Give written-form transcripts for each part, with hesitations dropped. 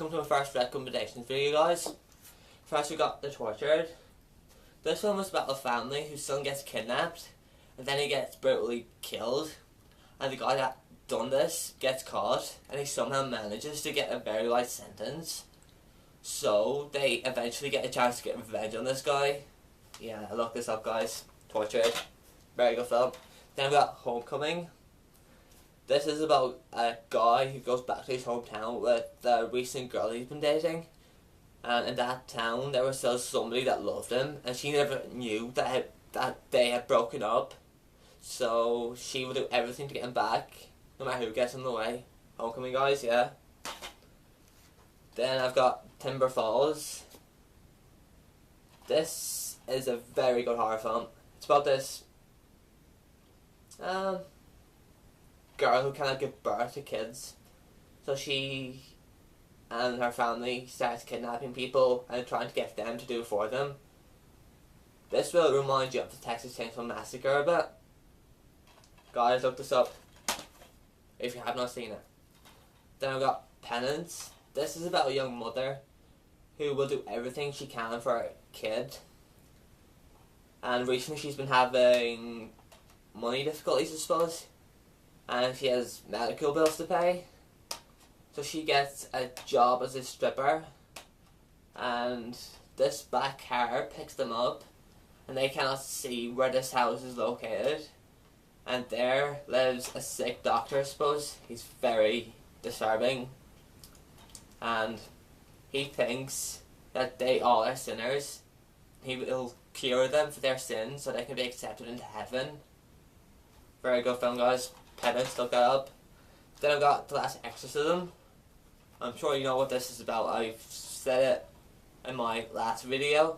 welcome to my first recommendations video, guys. First we got The Tortured. This film is about a family whose son gets kidnapped and then he gets brutally killed, and the guy that done this gets caught and he somehow manages to get a very light sentence. So they eventually get a chance to get revenge on this guy. Yeah, look this up, guys. Tortured. Very good film. Then we got Homecoming. This is about a guy who goes back to his hometown with the recent girl he's been dating. And in that town there was still somebody that loved him, and she never knew that they had broken up. So she will do everything to get him back, no matter who gets in the way. Homecoming, guys, yeah. Then I've got Timber Falls. This is a very good horror film. It's about this girl who cannot give birth to kids. So she and her family starts kidnapping people and trying to get them to do it for them. This will remind you of the Texas Chainsaw Massacre a bit. Guys, look this up if you have not seen it. Then I've got Penance. This is about a young mother who will do everything she can for her kid. And recently she's been having money difficulties, I suppose. And she has medical bills to pay. So she gets a job as a stripper. And this black car picks them up. And they cannot see where this house is located. And there lives a sick doctor, I suppose. He's very disturbing. And he thinks that they all are sinners. He will cure them for their sins so they can be accepted into heaven. Very good film, guys. Penance, look that up. Then I've got The Last Exorcism. I'm sure you know what this is about. I've said it in my last video.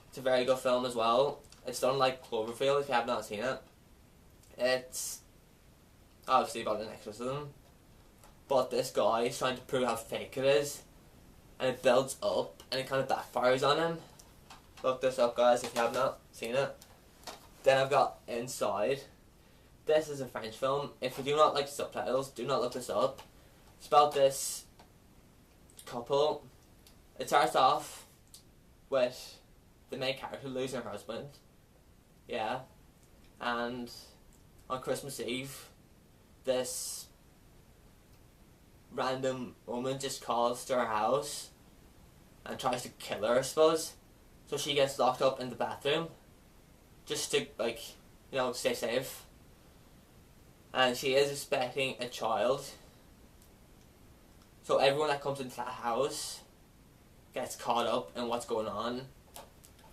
It's a very good film as well. It's done like Cloverfield if you have not seen it. It's obviously about an exorcism, but this guy is trying to prove how fake it is, and it builds up and it kind of backfires on him. Look this up, guys, if you have not seen it. Then I've got Inside. This is a French film. If you do not like subtitles, do not look this up. It's about this couple. It starts off with the main character losing her husband. Yeah. And on Christmas Eve, this random woman just calls to her house and tries to kill her, I suppose. So she gets locked up in the bathroom just to, like, you know, stay safe. And she is expecting a child. So everyone that comes into that house gets caught up in what's going on.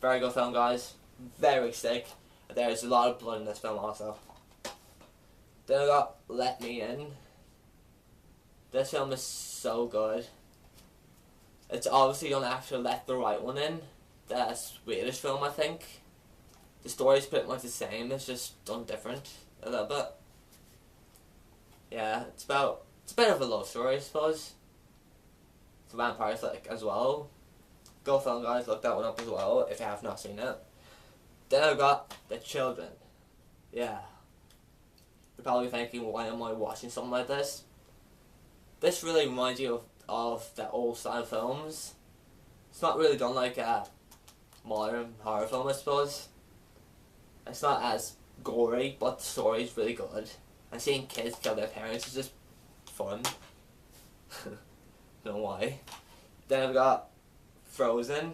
Very good film, guys. Very sick. There's a lot of blood in this film also. Then I got Let Me In. This film is so good. It's obviously done after Let the Right One In. The Swedish film, I think. The story's pretty much the same, it's just done different a little bit. Yeah, it's a bit of a love story, I suppose. It's a vampire flick as well. Go film, guys, look that one up as well if you have not seen it. Then I've got The Children. Yeah. You're probably thinking, why am I watching something like this? This really reminds you of the old style films. It's not really done like a modern horror film, I suppose. It's not as gory, but the story is really good. And seeing kids kill their parents is just fun. Don't know why. Then I've got Frozen.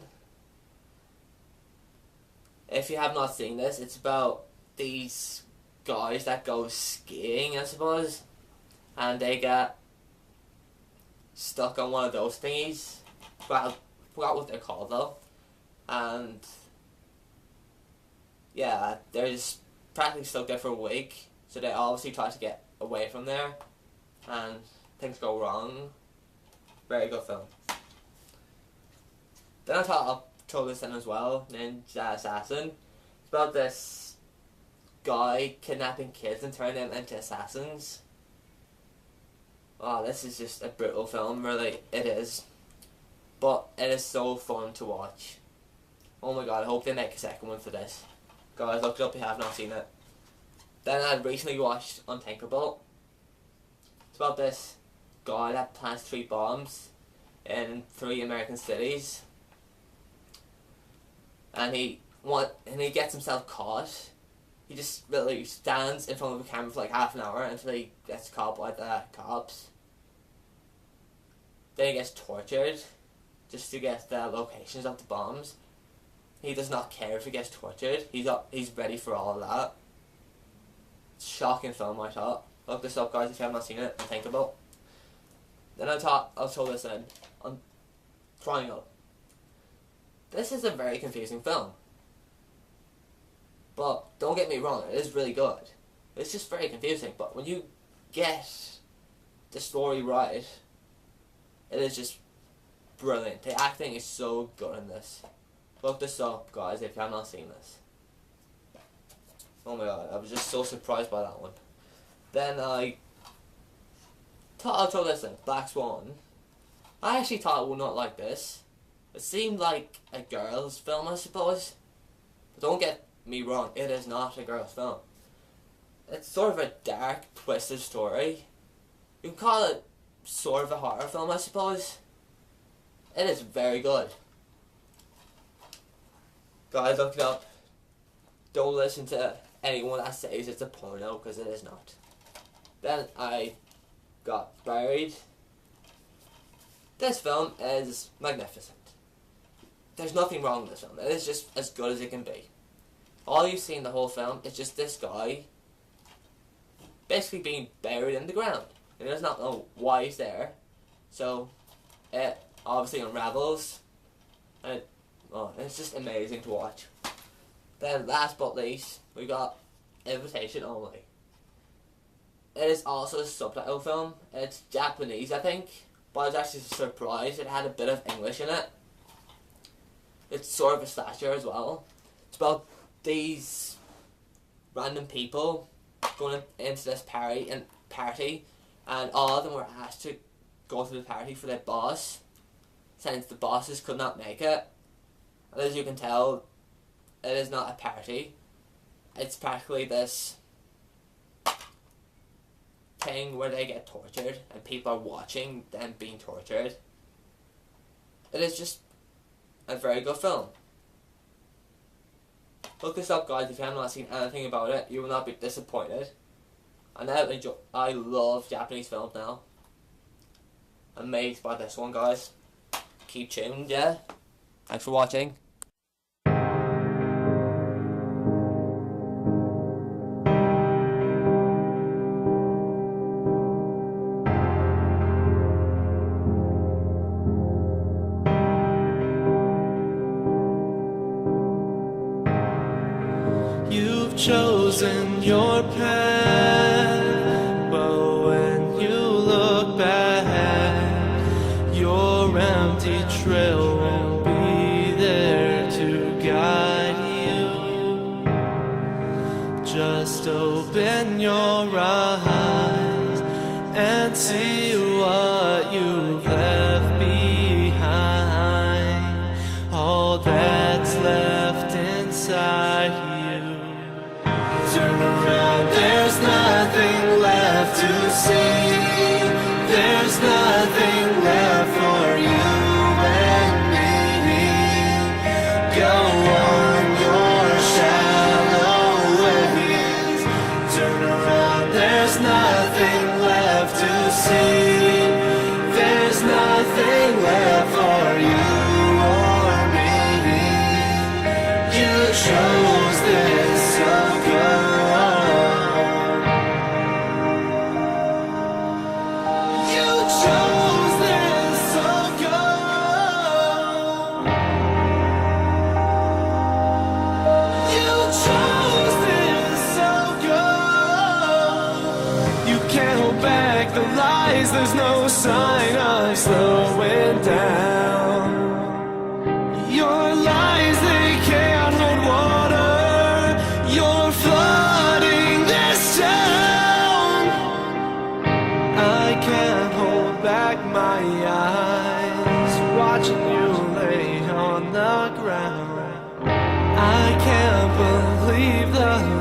If you have not seen this, it's about these guys that go skiing, I suppose. And they get stuck on one of those thingies. Well, I forgot what they're called though. And yeah, they're just practically stuck there for a week. So they obviously try to get away from there. And things go wrong. Very good film. Then I thought I'll throw this in as well. Ninja Assassin. It's about this guy kidnapping kids and turning them into assassins. Wow, this is just a brutal film, really. It is. But it is so fun to watch. Oh my god, I hope they make a second one for this. Guys, look it up if you have not seen it. Then I recently watched Unthinkable. It's about this guy that plants 3 bombs in 3 American cities, and he gets himself caught. He just really stands in front of a camera for like half an hour until he gets caught by the cops. Then he gets tortured just to get the locations of the bombs. He does not care if he gets tortured. He's ready for all of that. Shocking film, I thought. Look this up, guys, if you have not seen it. Think about. Then I'll throw this in on Triangle. This is a very confusing film. But don't get me wrong, it is really good. It's just very confusing. But when you get the story right, it is just brilliant. The acting is so good in this. Look this up, guys, if you have not seen this. Oh my god, I was just so surprised by that one. Then I'll throw this in, Black Swan. I actually thought I would not like this. It seemed like a girl's film, I suppose. But don't get me wrong, it is not a girl's film. It's sort of a dark, twisted story. You can call it sort of a horror film, I suppose. It is very good. Guys, look it up. Don't listen to anyone that says it's a porno, because it is not. Then I got Buried. This film is magnificent. There's nothing wrong with this film. It is just as good as it can be. All you see in the whole film is just this guy basically being buried in the ground. He does not know why he's there. So it obviously unravels. And it's just amazing to watch. Then last but least, we got Invitation Only. It is also a subtitle film. It's Japanese, I think. But I was actually surprised it had a bit of English in it. It's sort of a slasher as well. It's about these random people going into this party, and all of them were asked to go to the party for their boss, since the bosses could not make it. And as you can tell, it is not a party. It's practically this thing where they get tortured and people are watching them being tortured. It is just a very good film. Look this up, guys, if you have not seen anything about it. You will not be disappointed. I love Japanese films now. Amazed by this one, guys. Keep tuned, yeah? Thanks for watching. You've chosen your path, but when you look back, your empty trail won't be there to guide you. Just open your eyes and see what you've left behind, all that's left inside you. Turn around, there's nothing left to see. There's nothing left for you and me. Go on your shallow ways. Turn around, there's nothing left to see. There's nothing left for you or me. You chose this, so go on. You chose this, so go on. You chose this, so go on. You can't hold back the lies, there's no sign of slowing down. Your lies, they can't hold water. You're flooding this town. I can't hold back my eyes, watching you lay on the ground. I can't believe the